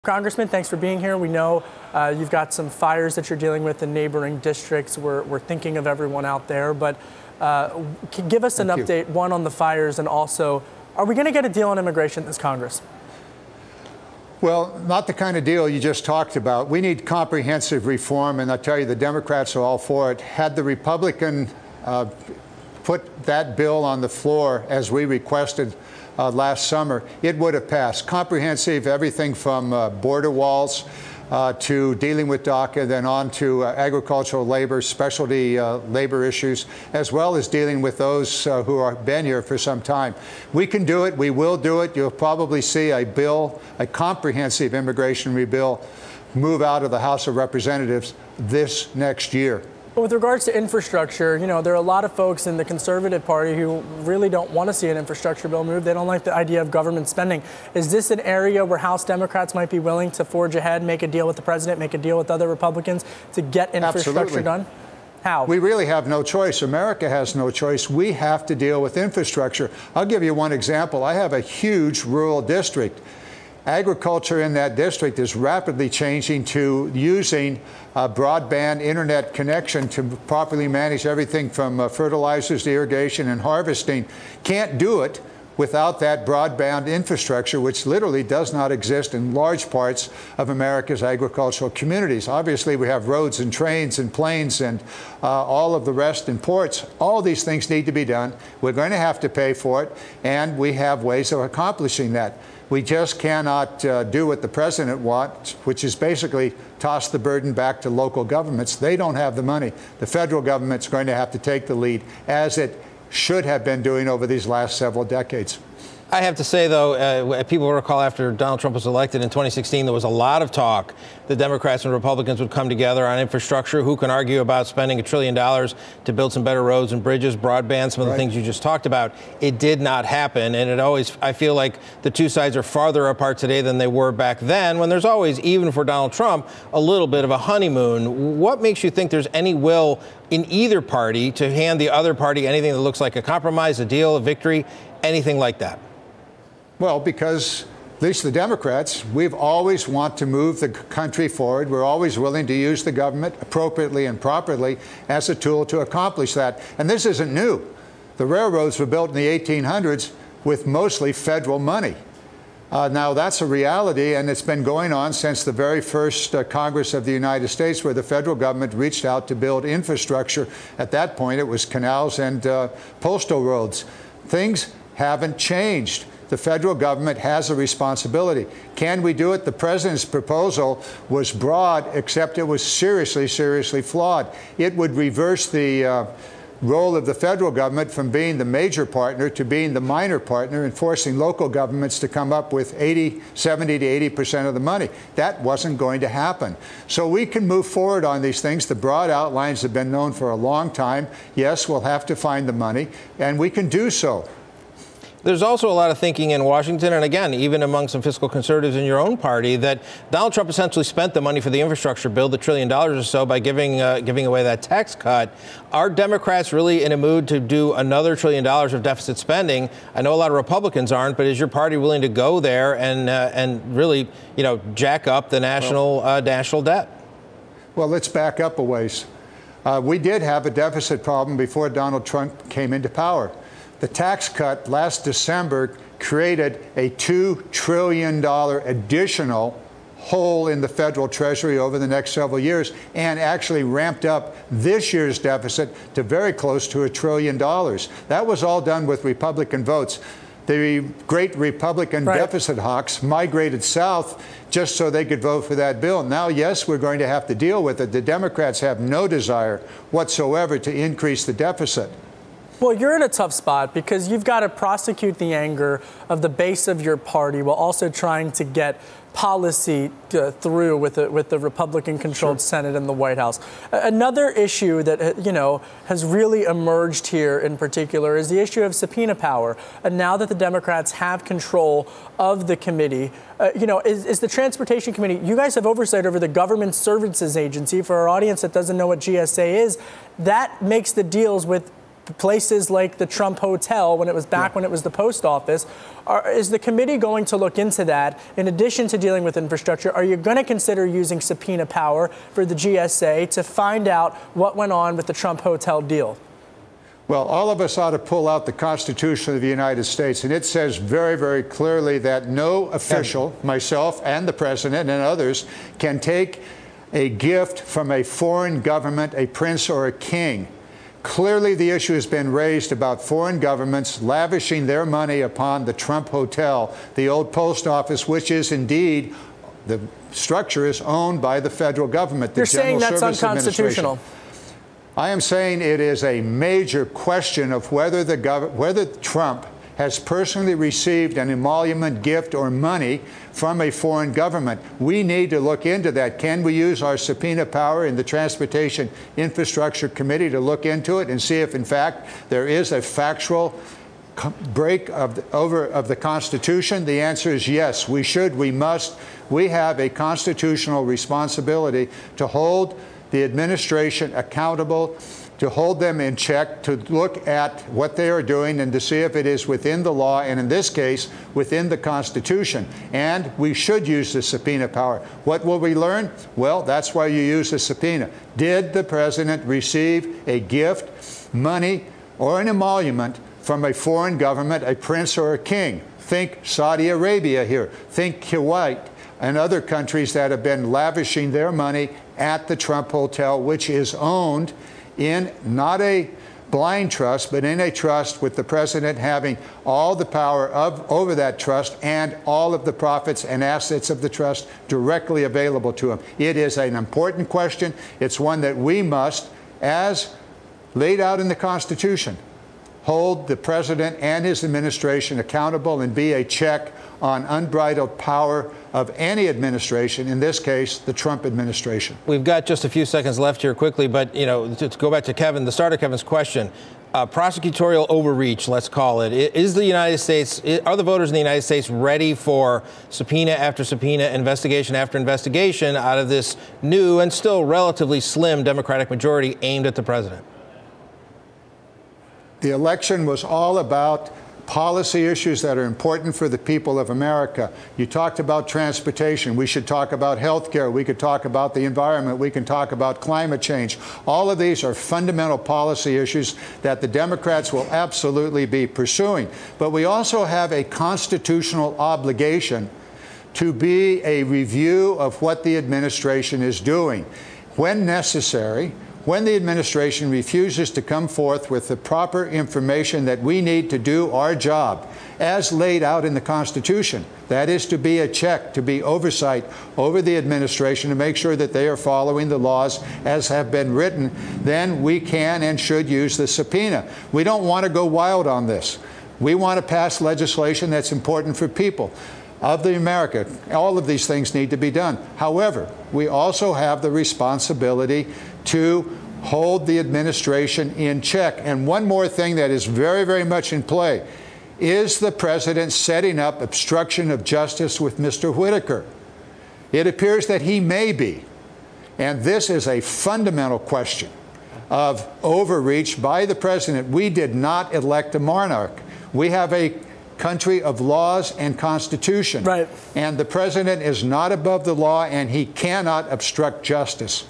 Congressman, thanks for being here. We know you've got some fires that you're dealing with in neighboring districts. We're thinking of everyone out there, but give us an update, one on the fires, and also, are we going to get a deal on immigration this Congress? Well, not the kind of deal you just talked about. We need comprehensive reform, and I tell you, the Democrats are all for it. Had the Republican put that bill on the floor as we requested last summer, it would have passed. Comprehensive, everything from border walls to dealing with DACA, then on to agricultural labor, specialty labor issues, as well as dealing with those who have been here for some time. We can do it. We will do it. You'll probably see a bill, a comprehensive immigration bill, move out of the House of Representatives this next year. But with regards to infrastructure, you know, there are a lot of folks in the Conservative Party who really don't want to see an infrastructure bill move. They don't like the idea of government spending. Is this an area where House Democrats might be willing to forge ahead, make a deal with the president, make a deal with other Republicans to get infrastructure done? How? We really have no choice. America has no choice. We have to deal with infrastructure. I'll give you one example. I have a huge rural district. Agriculture in that district is rapidly changing to using broadband internet connection to properly manage everything from fertilizers to irrigation and harvesting. Can't do it without that broadband infrastructure, which literally does not exist in large parts of America's agricultural communities. Obviously, we have roads and trains and planes and all of the rest in ports. All these things need to be done. We're going to have to pay for it, and we have ways of accomplishing that. We just cannot do what the president wants, which is basically toss the burden back to local governments. They don't have the money. The federal government's going to have to take the lead, as it should have been doing over these last several decades. I have to say, though, people recall after Donald Trump was elected in 2016, there was a lot of talk that Democrats and Republicans would come together on infrastructure. Who can argue about spending $1 trillion to build some better roads and bridges, broadband, some of the things you just talked about? It did not happen. And it always, I feel like the two sides are farther apart today than they were back then, when there's always, even for Donald Trump, a little bit of a honeymoon. What makes you think there's any will in either party to hand the other party anything that looks like a compromise, a deal, a victory, anything like that? Well, because at least the Democrats, we've always want to move the country forward. We're always willing to use the government appropriately and properly as a tool to accomplish that. And this isn't new. The railroads were built in the 1800s with mostly federal money. Now, that's a reality, and it's been going on since the very first Congress of the United States, where the federal government reached out to build infrastructure. At that point, it was canals and postal roads. Things haven't changed. The federal government has a responsibility. Can we do it? The president's proposal was broad, except it was seriously, seriously flawed. It would reverse the role of the federal government from being the major partner to being the minor partner and forcing local governments to come up with 70 to 80% of the money. That wasn't going to happen. So we can move forward on these things. The broad outlines have been known for a long time. Yes, we'll have to find the money, and we can do so. There's also a lot of thinking in Washington, and again, even among some fiscal conservatives in your own party, that Donald Trump essentially spent the money for the infrastructure bill, the $1 trillion or so, by giving away that tax cut. Are Democrats really in a mood to do another $1 trillion of deficit spending? I know a lot of Republicans aren't, but is your party willing to go there and really, you know, jack up the national debt? Well, let's back up a ways. We did have a deficit problem before Donald Trump came into power. The tax cut last December created a $2 trillion additional hole in the federal treasury over the next several years, and actually ramped up this year's deficit to very close to $1 trillion. That was all done with Republican votes. The great Republican deficit hawks migrated south just so they could vote for that bill. Now, yes, we're going to have to deal with it. The Democrats have no desire whatsoever to increase the deficit. Well, you're in a tough spot because you've got to prosecute the anger of the base of your party while also trying to get policy through with the Republican-controlled Senate and the White House. Another issue that, you know, has really emerged here in particular is the issue of subpoena power. And now that the Democrats have control of the committee, you know, is the Transportation Committee, you guys have oversight over the Government Services Agency. For our audience that doesn't know what GSA is, that makes the deals with places like the Trump Hotel when it was back when it was the post office. Is the committee going to look into that? In addition to dealing with infrastructure, are you going to consider using subpoena power for the GSA to find out what went on with the Trump Hotel deal? Well, all of us ought to pull out the Constitution of the United States, and it says very, very clearly that no official, myself and the president and others, can take a gift from a foreign government, a prince or a king. Clearly, the issue has been raised about foreign governments lavishing their money upon the Trump Hotel, the old post office, which is indeed, the structure is owned by the federal government. You're saying that's unconstitutional. I am saying it is a major question of whether Trump has personally received an emolument, gift, or money from a foreign government. We need to look into that. Can we use our subpoena power in the Transportation Infrastructure Committee to look into it and see if, in fact, there is a factual break of the Constitution? The answer is yes. We should. We must. We have a constitutional responsibility to hold the administration accountable, to hold them in check, to look at what they are doing and to see if it is within the law, and in this case, within the Constitution. And we should use the subpoena power. What will we learn? Well, that's why you use the subpoena. Did the president receive a gift, money, or an emolument from a foreign government, a prince or a king? Think Saudi Arabia here. Think Kuwait and other countries that have been lavishing their money at the Trump Hotel, which is owned in not a blind trust, but in a trust with the president having all the power over that trust and all of the profits and assets of the trust directly available to him. It is an important question. It's one that we must, as laid out in the Constitution, hold the president and his administration accountable and be a check on unbridled power of any administration, in this case, the Trump administration. We've got just a few seconds left here quickly, but, to go back to Kevin, the start of Kevin's question, prosecutorial overreach, let's call it. Is the United States, are the voters in the United States ready for subpoena after subpoena, investigation after investigation out of this new and still relatively slim Democratic majority aimed at the president? The election was all about policy issues that are important for the people of America. You talked about transportation. We should talk about health care. We could talk about the environment. We can talk about climate change. All of these are fundamental policy issues that the Democrats will absolutely be pursuing. But we also have a constitutional obligation to be a review of what the administration is doing. When necessary, when the administration refuses to come forth with the proper information that we need to do our job, as laid out in the Constitution, that is to be a check, to be oversight over the administration to make sure that they are following the laws as have been written, then we can and should use the subpoena. We don't want to go wild on this. We want to pass legislation that's important for people of the America. All of these things need to be done. However, we also have the responsibility to hold the administration in check. And one more thing that is very, very much in play is the president setting up obstruction of justice with Mr. Whitaker. It appears that he may be. And this is a fundamental question of overreach by the president. We did not elect a monarch. We have a country of laws and constitution. Right. And the president is not above the law, and he cannot obstruct justice.